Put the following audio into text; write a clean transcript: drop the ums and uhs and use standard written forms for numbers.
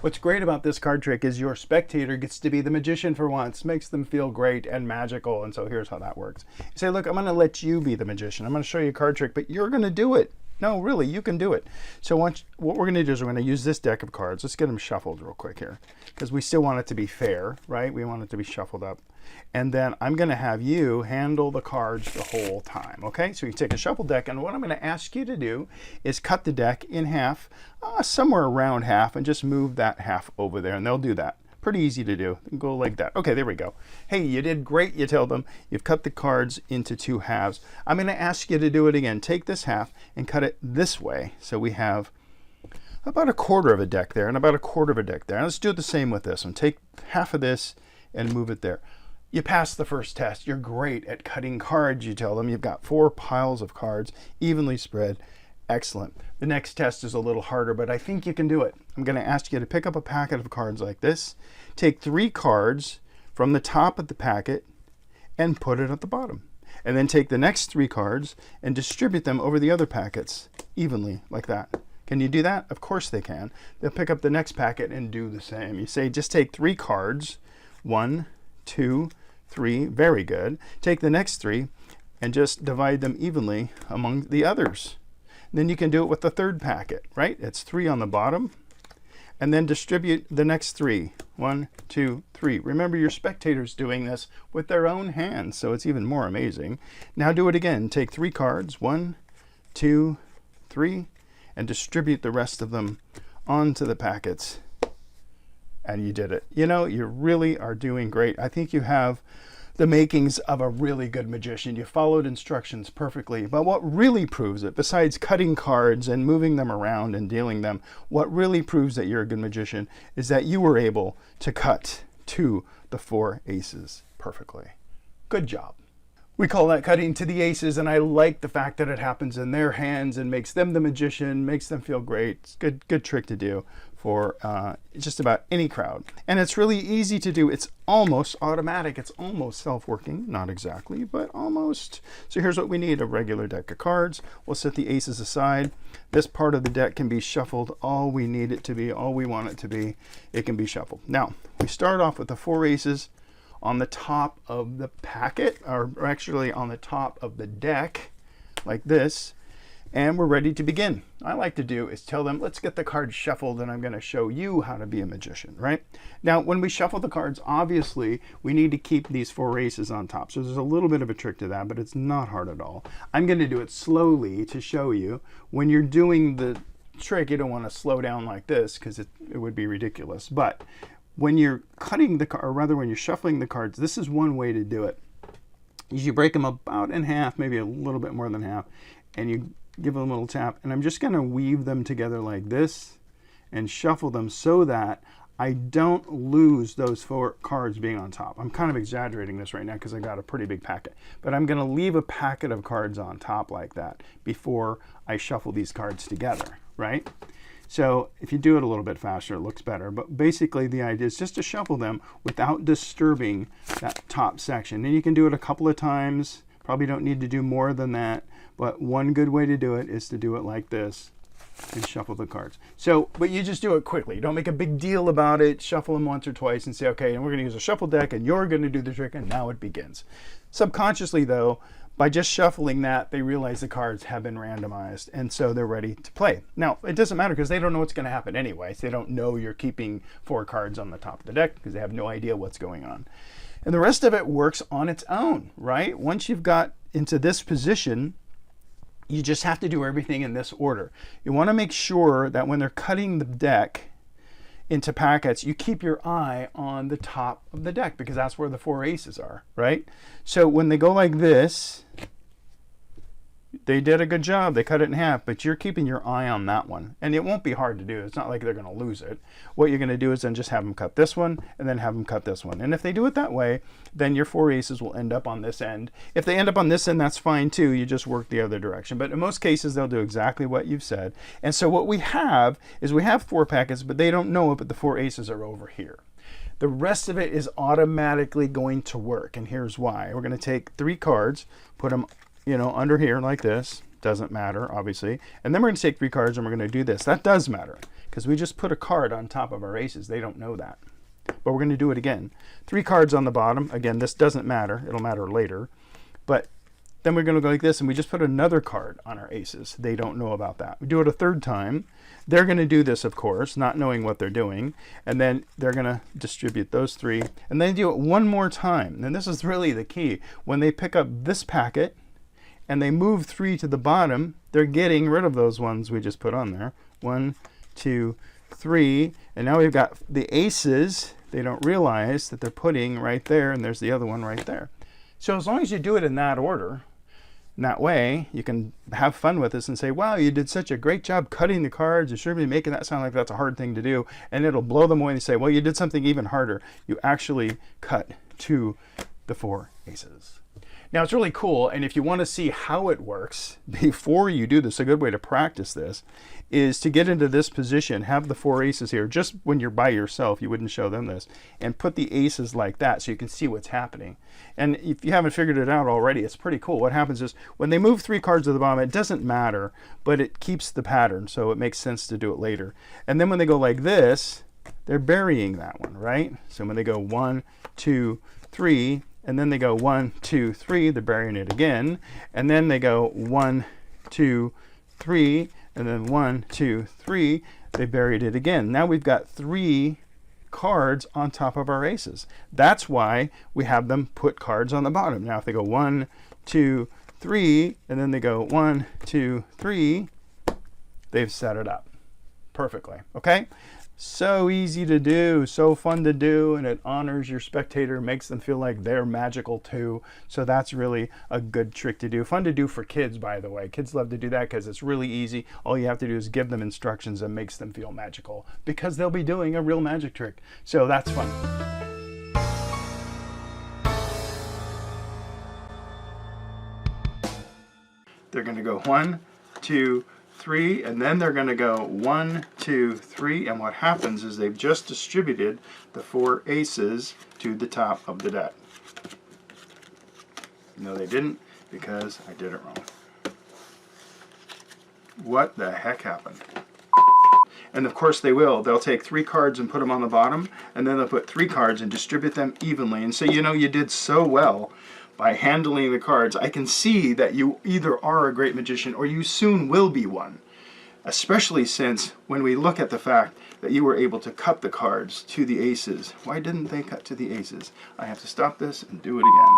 What's great about this card trick is your spectator gets to be the magician for once, makes them feel great and magical. And so here's how that works. You say, look, I'm going to let you be the magician. I'm going to show you a card trick, but you're going to do it. No, really, you can do it. So what we're going to do is we're going to use this deck of cards. Let's get them shuffled real quick here, because we still want it to be fair, right? We want it to be shuffled up. And then I'm going to have you handle the cards the whole time, okay? So you take a shuffle deck, and what I'm going to ask you to do is cut the deck in half, somewhere around half, and just move that half over there, and they'll do that. Pretty easy to do. Go like that. Okay, there we go. Hey, you did great, you tell them. You've cut the cards into 2 halves. I'm going to ask you to do it again. Take this half and cut it this way. So we have about a quarter of a deck there and about a quarter of a deck there. And let's do the same with this one. Take half of this and move it there. You passed the first test. You're great at cutting cards, you tell them. You've got 4 piles of cards, evenly spread. Excellent. The next test is a little harder, but I think you can do it. I'm going to ask you to pick up a packet of cards like this. Take 3 cards from the top of the packet and put it at the bottom. And then take the next 3 cards and distribute them over the other packets evenly, like that. Can you do that? Of course they can. They'll pick up the next packet and do the same. You say, just take 3 cards. 1, 2, 3. Very good. Take the next 3 and just divide them evenly among the others. Then you can do it with the third packet, right? It's 3 on the bottom. And then distribute the next 3. 1, 2, 3. Remember, your spectator's doing this with their own hands, so it's even more amazing. Now do it again. Take 3 cards. 1, 2, 3. And distribute the rest of them onto the packets. And you did it. You know, you really are doing great. I think you have the makings of a really good magician. You followed instructions perfectly. But what really proves it, besides cutting cards and moving them around and dealing them, what really proves that you're a good magician is that you were able to cut to the 4 aces perfectly. Good job. We call that cutting to the aces, and I like the fact that it happens in their hands and makes them the magician, makes them feel great. It's a good trick to do for just about any crowd. And it's really easy to do. It's almost automatic. It's almost self-working. Not exactly, but almost. So here's what we need: a regular deck of cards. We'll set the aces aside. This part of the deck can be shuffled all we need it to be, all we want it to be. It can be shuffled. Now, we start off with the 4 aces on the top of the packet, or actually on the top of the deck, like this, and we're ready to begin. What I like to do is tell them, let's get the cards shuffled, and I'm going to show you how to be a magician, right? Now, when we shuffle the cards, obviously, we need to keep these 4 aces on top. So there's a little bit of a trick to that, but it's not hard at all. I'm going to do it slowly to show you. When you're doing the trick, you don't want to slow down like this, because it would be ridiculous. But when you're cutting the card, or rather when you're shuffling the cards, this is one way to do it. You break them about in half, maybe a little bit more than half, and you give them a little tap. And I'm just going to weave them together like this and shuffle them so that I don't lose those 4 cards being on top. I'm kind of exaggerating this right now because I got a pretty big packet. But I'm going to leave a packet of cards on top like that before I shuffle these cards together, right? So if you do it a little bit faster, it looks better. But basically the idea is just to shuffle them without disturbing that top section. And you can do it a couple of times. Probably don't need to do more than that. But one good way to do it is to do it like this and shuffle the cards. So, but you just do it quickly. Don't make a big deal about it. Shuffle them once or twice and say, okay, and we're going to use a shuffle deck, and you're going to do the trick, and now it begins. Subconsciously, though, by just shuffling that, they realize the cards have been randomized, and so they're ready to play. Now, it doesn't matter because they don't know what's going to happen anyway. So they don't know you're keeping 4 cards on the top of the deck because they have no idea what's going on. And the rest of it works on its own, right? Once you've got into this position, you just have to do everything in this order. You want to make sure that when they're cutting the deck into packets, you keep your eye on the top of the deck because that's where the 4 aces are, right? So when they go like this, they did a good job. They cut it in half, but you're keeping your eye on that one. And it won't be hard to do. It's not like they're going to lose it. What you're going to do is then just have them cut this one and then have them cut this one. And if they do it that way, then your 4 aces will end up on this end. If they end up on this end, that's fine too. You just work the other direction. But in most cases, they'll do exactly what you've said. And so what we have is we have 4 packets, but they don't know it, but the 4 aces are over here. The rest of it is automatically going to work. And here's why. We're going to take 3 cards, put them under here like this, Doesn't matter, obviously. And then we're going to take 3 cards and we're going to do this. That does matter because we just put a card on top of our aces. They don't know that. But we're going to do it again. 3 cards on the bottom. Again, this doesn't matter. It'll matter later. But then we're going to go like this, and we just put another card on our aces. They don't know about that. We do it a 3rd time. They're going to do this, of course, not knowing what they're doing. And then they're going to distribute those 3. And then do it one more time. And this is really the key. When they pick up this packet and they move 3 to the bottom, they're getting rid of those ones we just put on there. 1, 2, 3. And now we've got the aces. They don't realize that they're putting right there, and there's the other one right there. So as long as you do it in that order, in that way, you can have fun with this and say, wow, you did such a great job cutting the cards. You should be making that sound like that's a hard thing to do. And it'll blow them away and say, well, you did something even harder. You actually cut to the 4 aces. Now, it's really cool. And if you want to see how it works before you do this, a good way to practice this is to get into this position, have the 4 aces here. Just when you're by yourself, you wouldn't show them this, and put the aces like that so you can see what's happening. And if you haven't figured it out already, it's pretty cool. What happens is when they move 3 cards to the bottom, it doesn't matter, but it keeps the pattern, so it makes sense to do it later. And then when they go like this, they're burying that one, right? So when they go 1, 2, 3, and then they go 1, 2, 3, they're burying it again. And then they go 1, 2, 3, and then 1, 2, 3, they buried it again. Now we've got 3 cards on top of our aces. That's why we have them put cards on the bottom. Now if they go 1, 2, 3, and then they go 1, 2, 3, they've set it up perfectly. Okay? So easy to do, so fun to do, and it honors your spectator, makes them feel like they're magical too. So that's really a good trick to do. Fun to do for kids, by the way. Kids love to do that because it's really easy. All you have to do is give them instructions and makes them feel magical because they'll be doing a real magic trick. So that's fun. They're going to go 1, 2, 3, and then they're going to go 1, 2, 3, and what happens is they've just distributed the 4 aces to the top of the deck. No, they didn't, because I did it wrong. What the heck happened? And of course they will. They'll take 3 cards and put them on the bottom, and then they'll put 3 cards and distribute them evenly and say, you know, you did so well by handling the cards. I can see that you either are a great magician or you soon will be one. Especially since when we look at the fact that you were able to cut the cards to the aces. Why didn't they cut to the aces? I have to stop this and do it again.